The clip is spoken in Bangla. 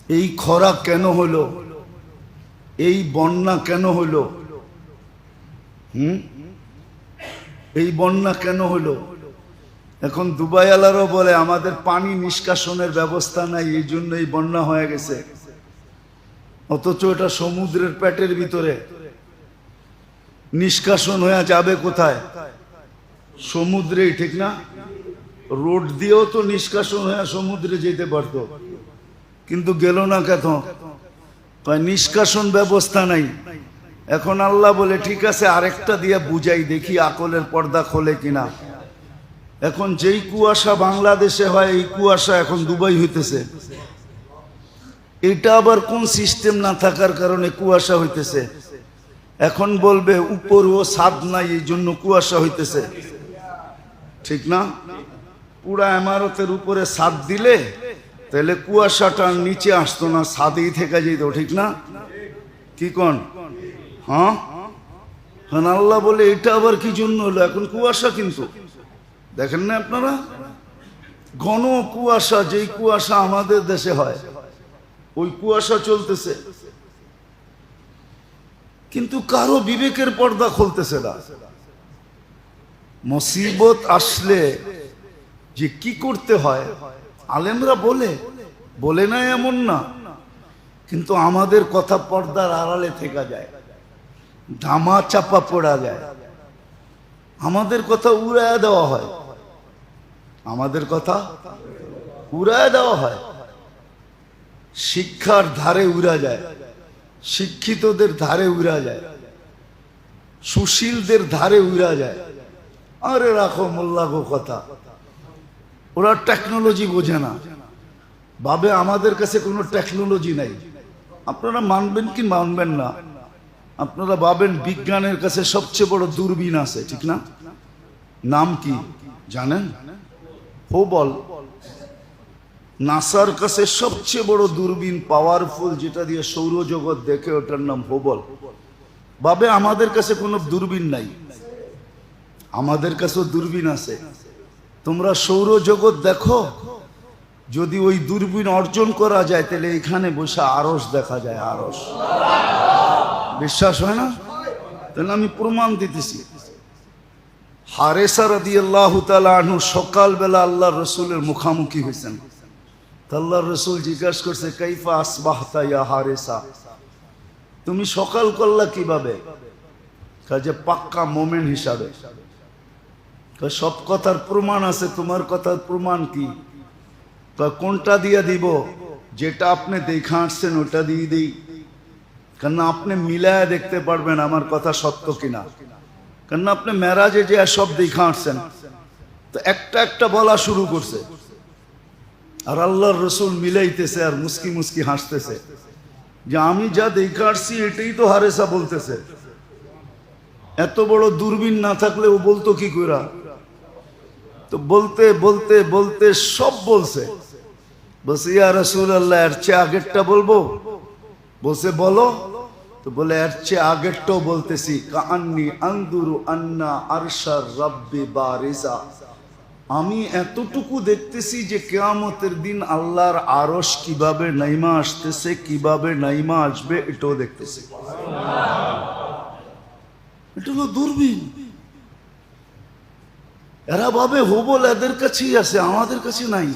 এই খরা কেন হলো, এই বন্যা কেন হলো, এই বন্যা কেন হলো? এখন দুবাই আলারও বলে আমাদের পানি নিষ্কাশনের ব্যবস্থা নাই, এই জন্য এই বন্যা হয়ে গেছে। অথচ এটা সমুদ্রের পেটের ভিতরে, নিষ্কাশন হয়ে যাবে কোথায়? সমুদ্রেই, ঠিক না? রোড দিয়েও তো নিষ্কাশন হয়ে সমুদ্রে যেতে পারতো, কিন্তু গেল না কেন? নিষ্কাশন ব্যবস্থা নাই। এখন আল্লাহ বলে ঠিক আছে আরেকটা দিয়ে বুঝাই, দেখি আকলের পর্দা খোলে কিনা। এখন যেই কুয়াশা বাংলাদেশে হয়, এই কুয়াশা এখন দুবাই হইতেছে। এটা আবার কোন সিস্টেম না থাকার কারণে কুয়াশা হইতেছে? এখন বলবে উপর ও ছাদ নাই, এই জন্য কুয়াশা হইতেছে, ঠিক না? পুরা ইমারতের উপরে ছাদ দিলে তাহলে কুয়াশাটা নিচে আসতো না, ছাদেই থেকে যেত, ঠিক না? কি কোন? হ্যাঁ, আল্লাহ বলে এটা আবার কি জন্য হলো? এখন কুয়াশা, কিন্তু দেখেন না আপনারা ঘন কুয়াশা, যেই কুয়াশা আমাদের দেশে হয় ওই কুয়াশা চলতেছে, কিন্তু কারো বিবেকের পর্দা খুলতেছে না। মুসিবত আসলে যে কি করতে হয় আলেমরা বলে না এমন না, কিন্তু আমাদের কথা পর্দার আড়ালে থেকে যায়, ধামা চাপা পড়া যায়, আমাদের কথা উড়ায় দেওয়া হয়, আমাদের কথা উড়ায় দেওয়া হয়। শিক্ষার ধারে উড়া যায়, শিক্ষিতদের ধারে উড়া যায়, সুশীলদের ধারে উড়া যায়। আরে রাখো মোল্লা গো কথা, ওরা টেকনোলজি বোঝে না, ভাবে আমাদের কাছে কোনো টেকনোলজি নাই। আপনারা মানবেন কি মানবেন না, আপনারা ভাবেন বিজ্ঞানের কাছে সবচেয়ে বড় দূরবীন আছে, ঠিক না? নাম কি জানেন? হুবল। নাসার কাছে সবচেয়ে বড় দূরবীন, পাওয়ারফুল, যেটা দিয়ে সৌরজগৎ দেখে, ওটার নাম হুবল। ভাবে আমাদের কাছে কোনো দূরবীন নাই, আমাদের কাছেও দূরবীন আছে। তোমরা সৌরজগৎ দেখো, যদি ওই দূরবীন অর্জন করা যায় তাহলে এখানে বসে আরশ দেখা যায়, আরশ। বিশ্বাস হয় না? তাহলে আমি প্রমাণ দিতেছি। হারেসা রাদিয়াল্লাহু তাআলা আনহু সকালবেলা আল্লাহর রাসূলের মুখামুখি হয়েছেন। আল্লাহর রাসূল জিজ্ঞাসা করছে, কাইফা আসবাহতা ইয়া হারেসা, তুমি সকাল করলা কিভাবে? কাজে পাক্কা মোমেন হিসাবে। সব কথার প্রমাণ আছে, তোমার কথার প্রমাণ কি? কোনটা দিয়ে দিব? যেটা আপনি দেখা আসছেন ওটা দিয়ে দিই, কেন আপনি মিলায় দেখতে পারবেন আমার কথা সত্য কিনা। কেন আপনি মেরাজে যে সব দেখা আসছেন, তো একটা একটা বলা শুরু করছে, আর আল্লাহর রসুল মিলাইতেছে আর মুস্কি মুস্কি হাসতেছে যে আমি যা দেখা আসছি এটাই তো হারেসা বলতেছে। এত বড় দূরবীন না থাকলে ও বলতো কি করে? তো বলতে বলতে বলতে সব বলছে। বলছে ইয়া রাসূলুল্লাহ, এর চেয়ে আগেরটা বলবো? বলছে বলো। তো বলে এর চেয়ে আগেরটাও বলতেছি, কাআন্নী আনদুরু আন্না আরশার রাব্বি বারিজা, আমি এতটুকু দেখতেছি যে কিয়ামতের দিন আল্লাহর আরশ কিভাবে নাইমা আসতেছে, কিভাবে নাইমা আসবে, এটাও দেখতেছি। এটা হলো দূরবীন। এরা ভাবে হুবল এদের কাছেই আছে, আমাদের কাছে নাই।